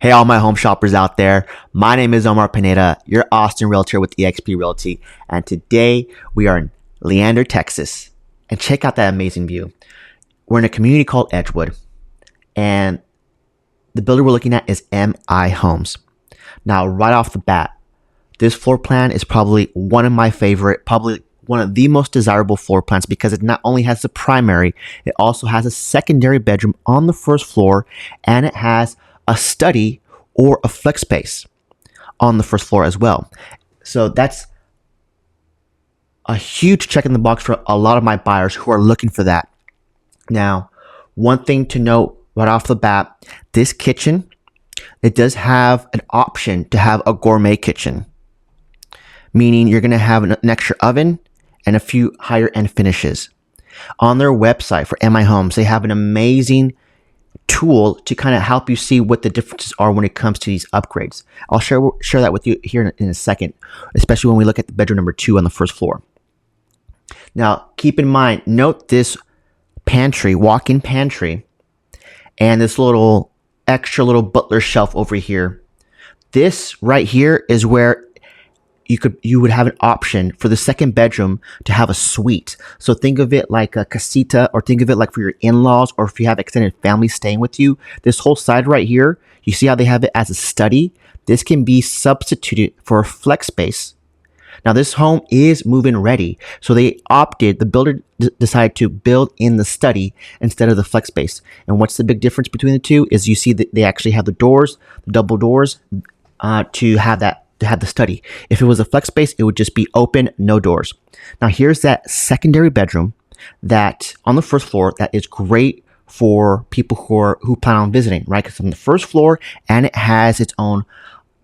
Hey, all my home shoppers out there. My name is Omar Pineda, your Austin realtor with eXp Realty. And today we are in Leander, Texas. And check out that amazing view. We're in a community called Edgewood. And the builder we're looking at is MI Homes. Now, right off the bat, this floor plan is probably one of my favorite, probably one of the most desirable floor plans because it not only has the primary, it also has a secondary bedroom on the first floor, and it has a study or a flex space on the first floor as well. So that's a huge check in the box for a lot of my buyers who are looking for that. Now, one thing to note right off the bat, this kitchen, it does have an option to have a gourmet kitchen, meaning you're going to have an extra oven and a few higher end finishes. On their website for MI Homes, they have an amazing tool to kind of help you see what the differences are when it comes to these upgrades. I'll share that with you here in a second, especially when we look at the bedroom number 2 on the first floor. Now, keep in mind, note this pantry, walk-in pantry, and this little extra little butler shelf over here. This right here is where you would have an option for the second bedroom to have a suite. So think of it like a casita, or think of it like for your in-laws, or if you have extended family staying with you. This whole side right here, you see how they have it as a study? This can be substituted for a flex space. Now this home is move-in ready, so the builder decided to build in the study instead of the flex space. And what's the big difference between the two is you see that they actually have the doors, the double doors, to have the study. If it was a flex space, it would just be open, no doors. Now here's that secondary bedroom that on the first floor that is great for people who plan on visiting, right? Because it's on the first floor and it has its own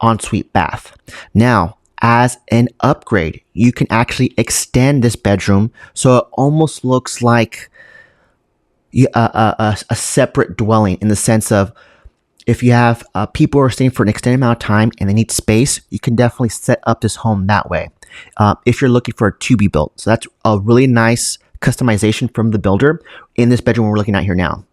ensuite bath. Now, as an upgrade, you can actually extend this bedroom so it almost looks like a separate dwelling, in the sense of, if you have people who are staying for an extended amount of time and they need space, you can definitely set up this home that way. If you're looking for a to be built. So that's a really nice customization from the builder in this bedroom we're looking at here now.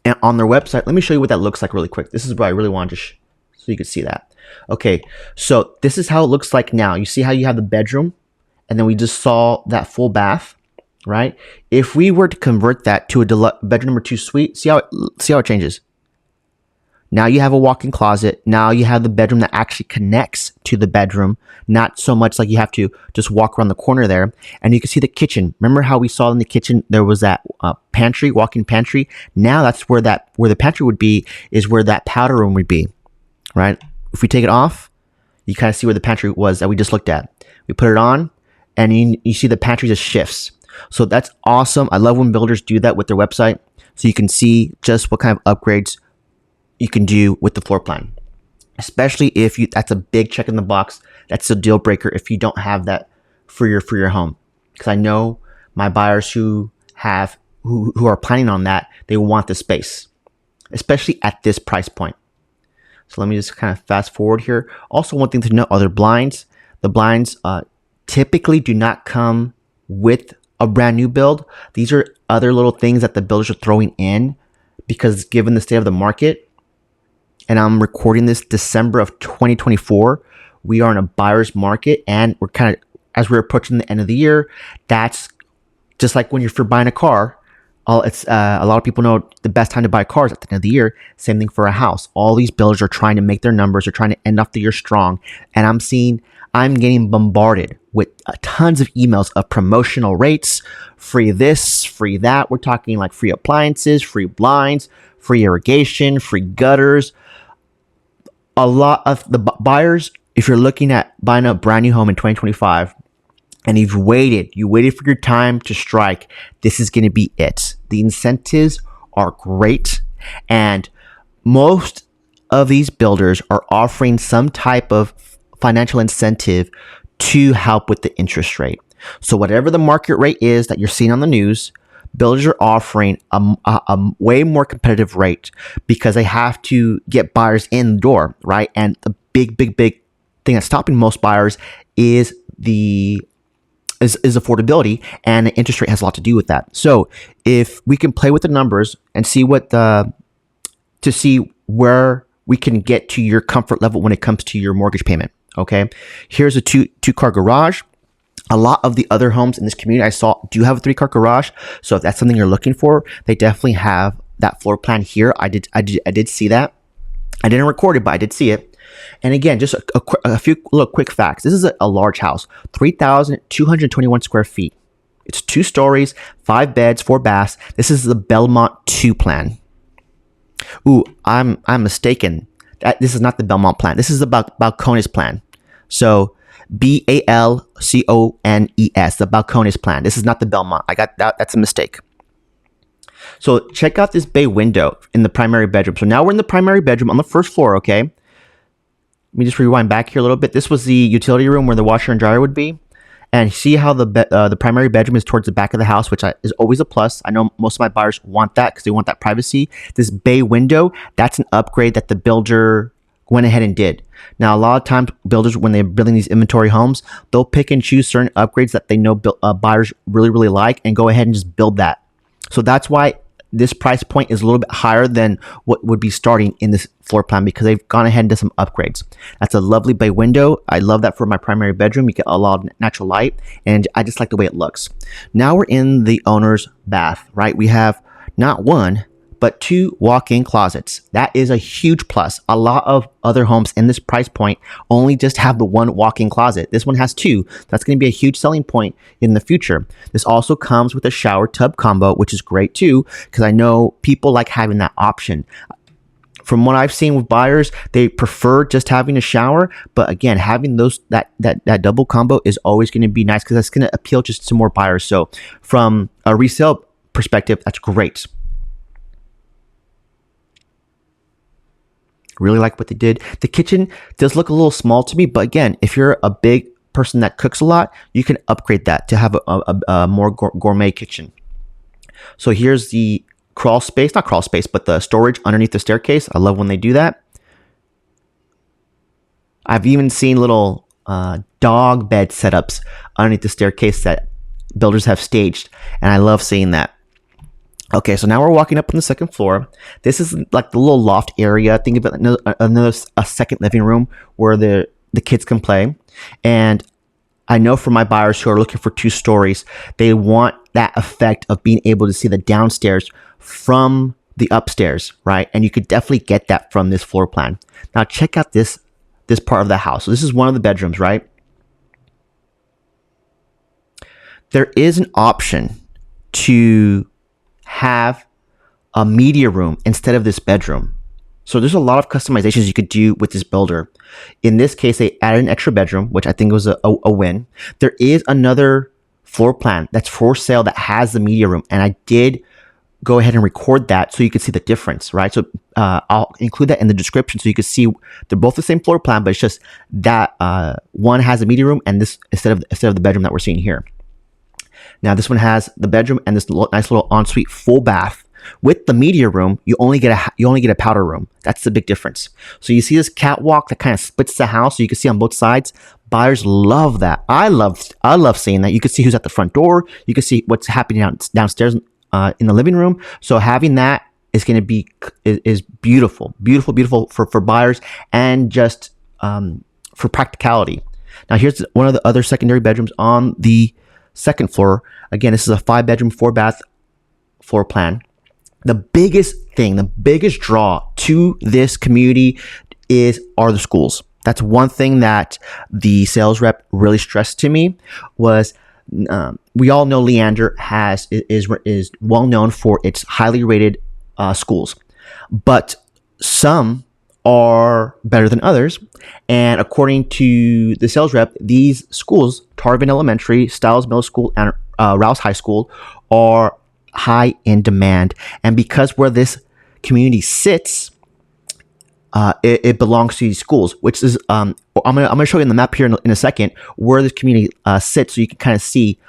And on their website, let me show you what that looks like really quick. This is what I really wanted to so you could see that. Okay, so this is how it looks like now. You see how you have the bedroom, and then we just saw that full bath, right? If we were to convert that to a bedroom number 2 suite, see how it changes. Now you have a walk-in closet. Now you have the bedroom that actually connects to the bedroom, not so much like you have to just walk around the corner there. And you can see the kitchen. Remember how we saw in the kitchen there was that pantry, walk-in pantry? Now that's where the pantry would be, is where that powder room would be, right? If we take it off, you kind of see where the pantry was that we just looked at. We put it on, and you see the pantry just shifts. So that's awesome. I love when builders do that with their website, so you can see just what kind of upgrades you can do with the floor plan, especially if that's a big check in the box. That's a deal breaker if you don't have that for your home. Because I know my buyers who are planning on that, they want the space, especially at this price point. So let me just kind of fast forward here. Also, one thing to note are their blinds. The blinds typically do not come with a brand new build. These are other little things that the builders are throwing in, because given the state of the market, and I'm recording this December of 2024, we are in a buyer's market, and we're kind of, as we're approaching the end of the year, that's just like when you're buying a car. A lot of people know the best time to buy cars at the end of the year. Same thing for a house. All these builders are trying to make their numbers. They're trying to end off the year strong. And I'm getting bombarded with tons of emails of promotional rates, free this, free that. We're talking like free appliances, free blinds, free irrigation, free gutters. A lot of the buyers, if you're looking at buying a brand new home in 2025, and you waited for your time to strike, this is going to be it. The incentives are great, and most of these builders are offering some type of financial incentive to help with the interest rate. So whatever the market rate is that you're seeing on the news, builders are offering a way more competitive rate, because they have to get buyers in the door, right? And the big thing that's stopping most buyers is affordability, and the interest rate has a lot to do with that. So if we can play with the numbers and see what where we can get to your comfort level when it comes to your mortgage payment. Okay, here's a two-car garage. A lot of the other homes in this community I saw do have a 3-car garage. So if that's something you're looking for, they definitely have that floor plan here. I did see that. I didn't record it, but I did see it. And again, just a few little quick facts. This is a large house, 3,221 square feet. It's 2 stories, 5 beds, 4 baths. This is the Belmont 2 plan. Ooh, I'm mistaken. This is not the Belmont plan. This is the Balcones plan. So Balcones, the Balcones plan. This is not the Belmont. I got that. That's a mistake. So check out this bay window in the primary bedroom. So now we're in the primary bedroom on the first floor, okay? Let me just rewind back here a little bit. This was the utility room where the washer and dryer would be. And see how the primary bedroom is towards the back of the house, which is always a plus. I know most of my buyers want that because they want that privacy. This bay window, that's an upgrade that the builder went ahead and did. Now, a lot of times builders, when they're building these inventory homes, they'll pick and choose certain upgrades that they know buyers really, really like and go ahead and just build that. So that's why this price point is a little bit higher than what would be starting in this floor plan because they've gone ahead and done some upgrades. That's a lovely bay window. I love that for my primary bedroom. You get a lot of natural light, and I just like the way it looks. Now we're in the owner's bath, right? We have not 1, but 2 walk-in closets. That is a huge plus. A lot of other homes in this price point only just have the 1 walk-in closet. This one has 2. That's going to be a huge selling point in the future. This also comes with a shower tub combo, which is great too, because I know people like having that option. From what I've seen with buyers, they prefer just having a shower, but again, having that double combo is always going to be nice because that's going to appeal just to more buyers. So from a resale perspective, that's great. Really like what they did. The kitchen does look a little small to me, but again, if you're a big person that cooks a lot, you can upgrade that to have a more gourmet kitchen. So here's the not crawl space, but the storage underneath the staircase. I love when they do that. I've even seen little dog bed setups underneath the staircase that builders have staged, and I love seeing that. Okay, so now we're walking up on the second floor. This is like the little loft area. Think of it a second living room where the kids can play. And I know for my buyers who are looking for 2 stories, they want that effect of being able to see the downstairs from the upstairs, right? And you could definitely get that from this floor plan. Now check out this part of the house. So this is one of the bedrooms, right? There is an option to have a media room instead of this bedroom. So there's a lot of customizations you could do with this builder. In this case, they added an extra bedroom, which I think was a win. There is another floor plan that's for sale that has the media room, and I did go ahead and record that so you could see the difference, right? So I'll include that in the description so you can see they're both the same floor plan, but it's just that one has a media room and this instead of the bedroom that we're seeing here. Now this one has the bedroom and this nice little ensuite full bath. With the media room, you only get a powder room. That's the big difference. So you see this catwalk that kind of splits the house, so you can see on both sides. Buyers love that. I love seeing that. You can see who's at the front door. You can see what's happening downstairs in the living room. So having that is going to be is beautiful for buyers and just for practicality. Now here's one of the other secondary bedrooms on the second floor. Again, this is a 5-bedroom, 4-bath floor plan. The biggest draw to this community are the schools. That's one thing that the sales rep really stressed to me was we all know Leander is well known for its highly rated schools, but some are better than others. And according to the sales rep, these schools, Tarvin Elementary, Stiles Middle School, and Rouse High School, are high in demand. And because where this community sits, it belongs to these schools, which is I'm gonna show you on the map here in a second where this community sits, so you can kind of see.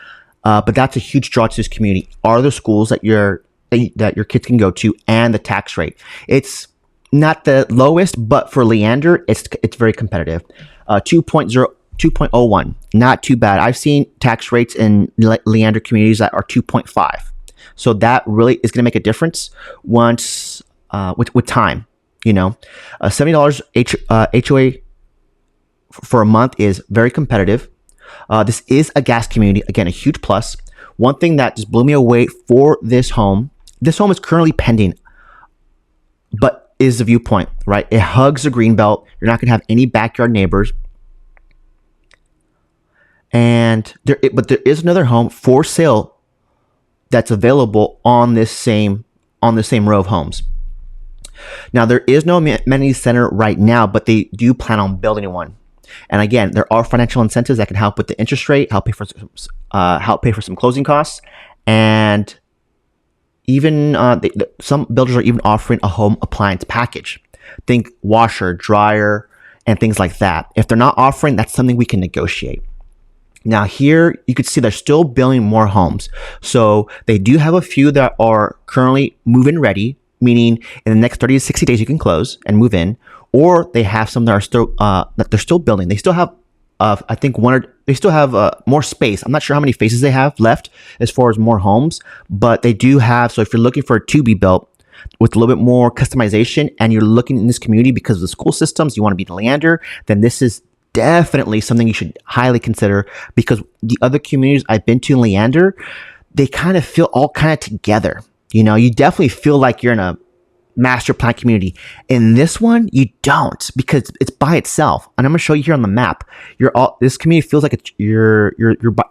But that's a huge draw to this community. Are the schools that your kids can go to, and the tax rate. It's not the lowest, but for Leander, it's very competitive. 2.01, not too bad. I've seen tax rates in Leander communities that are 2.5. So that really is going to make a difference once with time. You know, $70 HOA for a month is very competitive. This is a gas community. Again, a huge plus. One thing that just blew me away for this home is currently pending, but is the viewpoint, right? It hugs the green belt. You're not going to have any backyard neighbors. But there is another home for sale that's available on this same row of homes. Now, there is no amenity center right now, but they do plan on building one. And again, there are financial incentives that can help with the interest rate, help pay for some closing costs, and even some builders are even offering a home appliance package. Think washer, dryer, and things like that. If they're not offering, that's something we can negotiate. Now here, you can see they're still building more homes. So they do have a few that are currently move-in ready, meaning in the next 30 to 60 days you can close and move in. Or they have some that are still that they're still building. They still have, I think they still have more space. I'm not sure how many phases they have left as far as more homes, but they do have. So if you're looking for a to be built with a little bit more customization, and you're looking in this community because of the school systems, you want to be in Leander, then this is definitely something you should highly consider, because the other communities I've been to in Leander, they kind of feel all kind of together. You know, you definitely feel like you're in a master plan community. In this one, you don't, because it's by itself. And I'm going to show you here on the map. This community feels like you're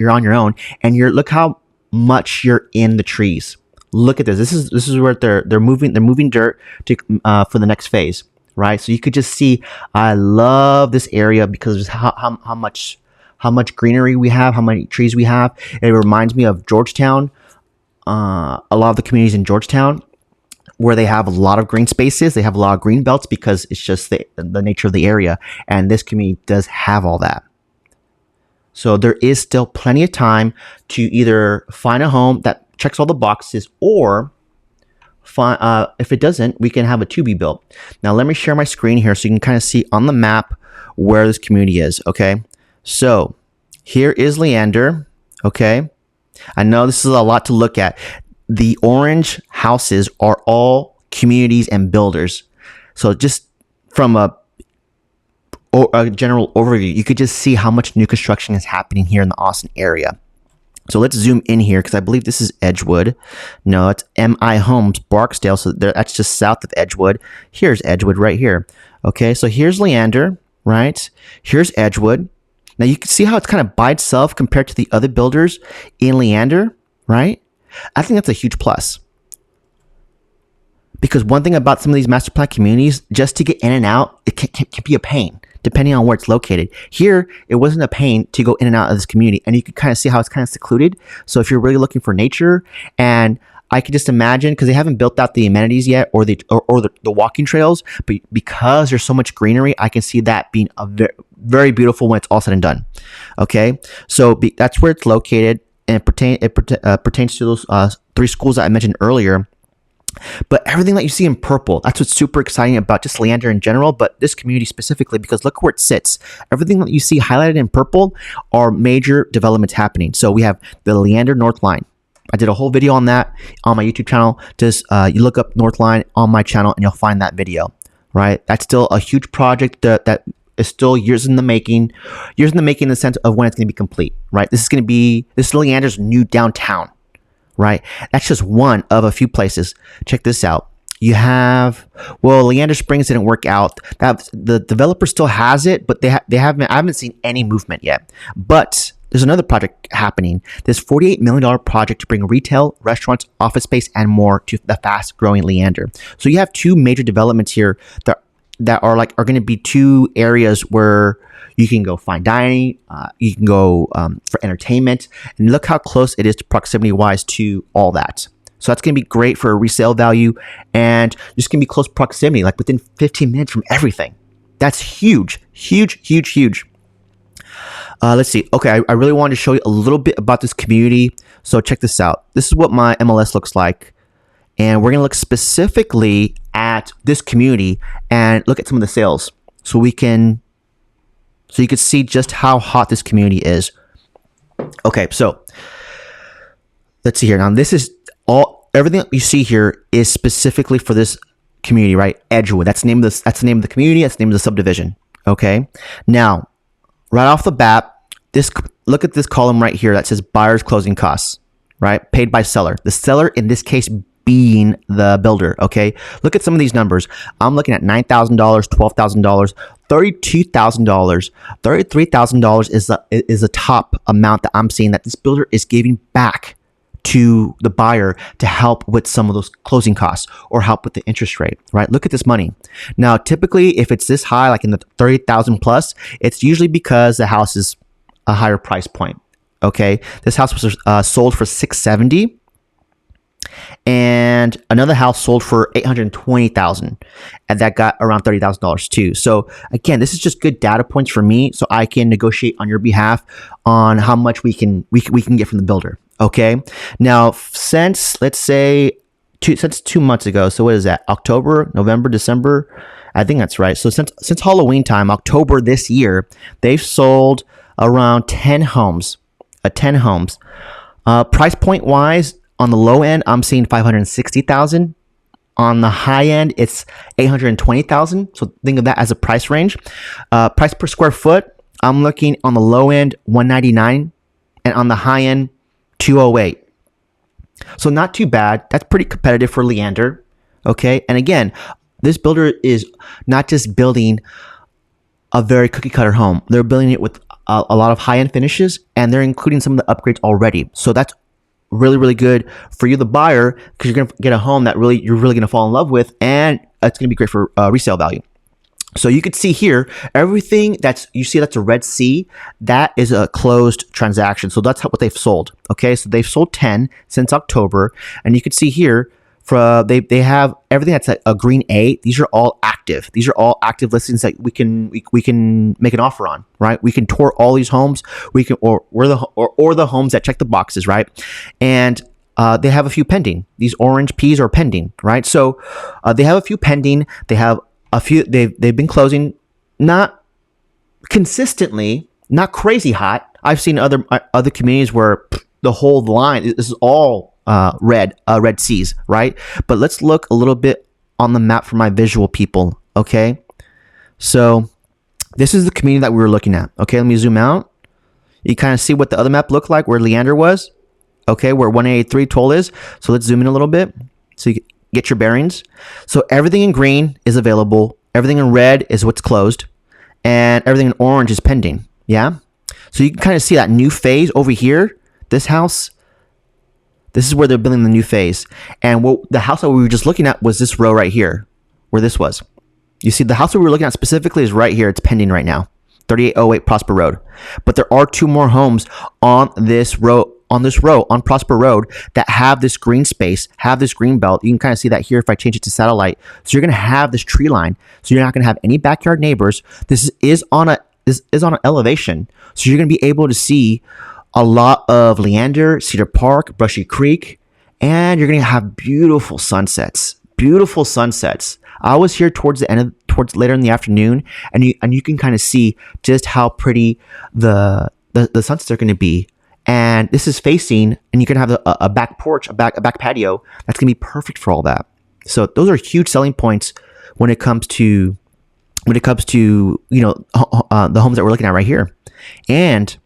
on your own, and look how much you're in the trees. Look at this. This is where they're moving dirt to for the next phase, right? So you could just see. I love this area because of how much greenery we have, how many trees we have. It reminds me of Georgetown. A lot of the communities in Georgetown, where they have a lot of green spaces, they have a lot of green belts because it's just the nature of the area. And this community does have all that. So there is still plenty of time to either find a home that checks all the boxes, or if it doesn't, we can have a to be built. Now let me share my screen here so you can kind of see on the map where this community is. Okay, so here is Leander. Okay, I know this is a lot to look at. The orange houses are all communities and builders. So just from a general overview, you could just see how much new construction is happening here in the Austin area. So let's zoom in here, because I believe this is Edgewood. No, it's MI Homes, Barksdale. So that's just south of Edgewood. Here's Edgewood right here. Okay, so here's Leander, right? Here's Edgewood. Now you can see how it's kind of by itself compared to the other builders in Leander, right? I think that's a huge plus. Because one thing about some of these master plan communities, just to get in and out, it can be a pain, depending on where it's located. Here, it wasn't a pain to go in and out of this community, and you can kind of see how it's kind of secluded. So if you're really looking for nature, and I could just imagine, because they haven't built out the amenities yet, or the walking trails, but because there's so much greenery, I can see that being a very, very beautiful when it's all said and done. Okay, so that's where it's located. And it pertains to those 3 schools that I mentioned earlier. But everything that you see in purple, that's what's super exciting about just Leander in general, but this community specifically, because look where it sits. Everything that you see highlighted in purple are major developments happening. So we have the Leander North Line. I did a whole video on that on my YouTube channel. Just you look up North Line on my channel and you'll find that video, right? That's still a huge project that is still years in the making in the sense of when it's going to be complete, right? This is Leander's new downtown, right? That's just one of a few places. Check this out. You have, Leander Springs didn't work out. The developer still has it, but I haven't seen any movement yet. But there's another project happening. This $48 million project to bring retail, restaurants, office space, and more to the fast-growing Leander. So you have 2 major developments here that are going to be 2 areas where you can go fine dining, you can go for entertainment, and look how close it is to proximity-wise to all that. So that's going to be great for a resale value, and just going to be close proximity, like within 15 minutes from everything. That's huge, huge, huge, huge. Let's see. Okay, I really wanted to show you a little bit about this community. So check this out. This is what my MLS looks like. And we're going to look specifically at this community and look at some of the sales. So you can see just how hot this community is. Okay, so let's see here. Now this is everything that you see here is specifically for this community, right? Edgewood. That's the name of this. That's the name of the community. That's the name of the subdivision. Okay. Now, right off the bat, look at this column right here that says buyer's closing costs, right? Paid by seller. The seller in this case being the builder. Okay. Look at some of these numbers. I'm looking at $9,000, $12,000, $32,000, $33,000 is the top amount that I'm seeing that this builder is giving back to the buyer to help with some of those closing costs or help with the interest rate, right? Look at this money. Now, typically, if it's this high, like in the 30,000 plus, it's usually because the house is a higher price point. Okay, this house was sold for $670,000, and another house sold for $820,000, and that got around $30,000 too. So again, this is just good data points for me, so I can negotiate on your behalf on how much we can get from the builder. Okay. Now, since let's say since 2 months ago, so what is that? October, November, December? I think that's right. So since Halloween time, October this year, they've sold around 10 homes. 10 homes. Price point wise, on the low end, I'm seeing $560,000. On the high end, it's $820,000. So think of that as a price range. Price per square foot, I'm looking on the low end $199, and on the high end $208. So not too bad. That's pretty competitive for Leander. Okay. And again, this builder is not just building a very cookie cutter home. They're building it with a lot of high end finishes, and they're including some of the upgrades already. So that's really, really good for you, the buyer, because you're going to get a home that you're really going to fall in love with, and it's going to be great for resale value. So you could see here, everything that's a red C, that is a closed transaction. So that's what they've sold. Okay, so they've sold 10 since October, and you could see here, they have everything that's a green A. These are all active. These are all active listings that we can make an offer on, right? We can tour all these homes. We can or the homes that check the boxes, right? And they have a few pending. These orange P's are pending, right? So they have a few pending. They have a few. They've been closing, not consistently, not crazy hot. I've seen other communities where the whole line is all red C's, right? But let's look a little bit on the map for my visual people. Okay, so this is the community that we were looking at. Okay, let me zoom out. You kind of see what the other map looked like, where Leander was. Okay, where 183 toll is. So let's zoom in a little bit so you get your bearings. So everything in green is available. Everything in red is what's closed, and everything in orange is pending. Yeah. So you can kind of see that new phase over here. This house. This is where they're building the new phase. And the house that we were just looking at was this row right here, where this was. You see, the house that we were looking at specifically is right here. It's pending right now, 3808 Prosper Road. But there are 2 more homes on this row, on Prosper Road, that have this green space, have this green belt. You can kind of see that here if I change it to satellite. So you're going to have this tree line. So you're not going to have any backyard neighbors. This is on an elevation. So you're going to be able to see a lot of Leander, Cedar Park, Brushy Creek, and you're going to have beautiful sunsets. Beautiful sunsets. I was here towards later in the afternoon, and you can kind of see just how pretty the sunsets are going to be. And this is facing, and you can have a back porch, a back patio that's going to be perfect for all that. So those are huge selling points when it comes to the homes that we're looking at right here, and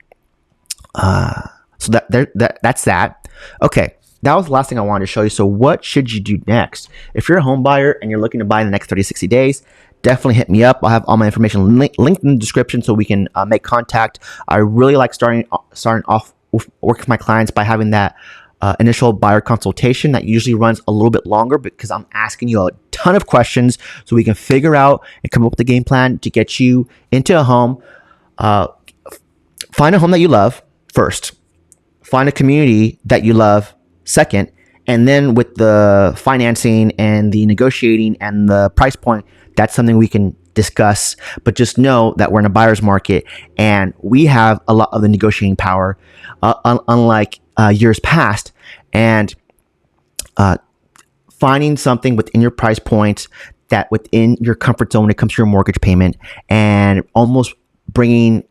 so that's that. Okay, that was the last thing I wanted to show you. So what should you do next? If you're a home buyer and you're looking to buy in the next 30, 60 days, definitely hit me up. I'll have all my information linked in the description so we can make contact. I really like starting off with working with my clients by having that initial buyer consultation that usually runs a little bit longer, because I'm asking you a ton of questions so we can figure out and come up with a game plan to get you into a home. Find a home that you love first. Find a community that you love second. And then with the financing and the negotiating and the price point, that's something we can discuss. But just know that we're in a buyer's market and we have a lot of the negotiating power, unlike years past. And finding something within your price points, that within your comfort zone when it comes to your mortgage payment, and almost bringing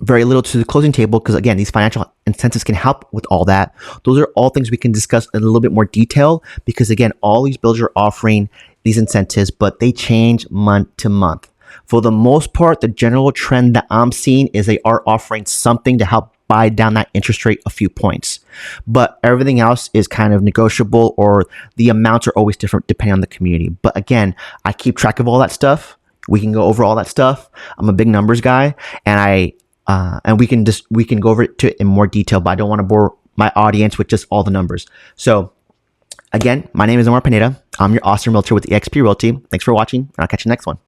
very little to the closing table, because again, these financial incentives can help with all that. Those are all things we can discuss in a little bit more detail, because again, all these builders are offering these incentives, but they change month to month. For the most part, the general trend that I'm seeing is they are offering something to help buy down that interest rate a few points. But everything else is kind of negotiable, or the amounts are always different depending on the community. But again, I keep track of all that stuff. We can go over all that stuff. I'm a big numbers guy, and we can go over it in more detail, but I don't want to bore my audience with just all the numbers. So again, my name is Omar Pineda. I'm your Austin Realtor with eXp Realty. Thanks for watching, and I'll catch you next one.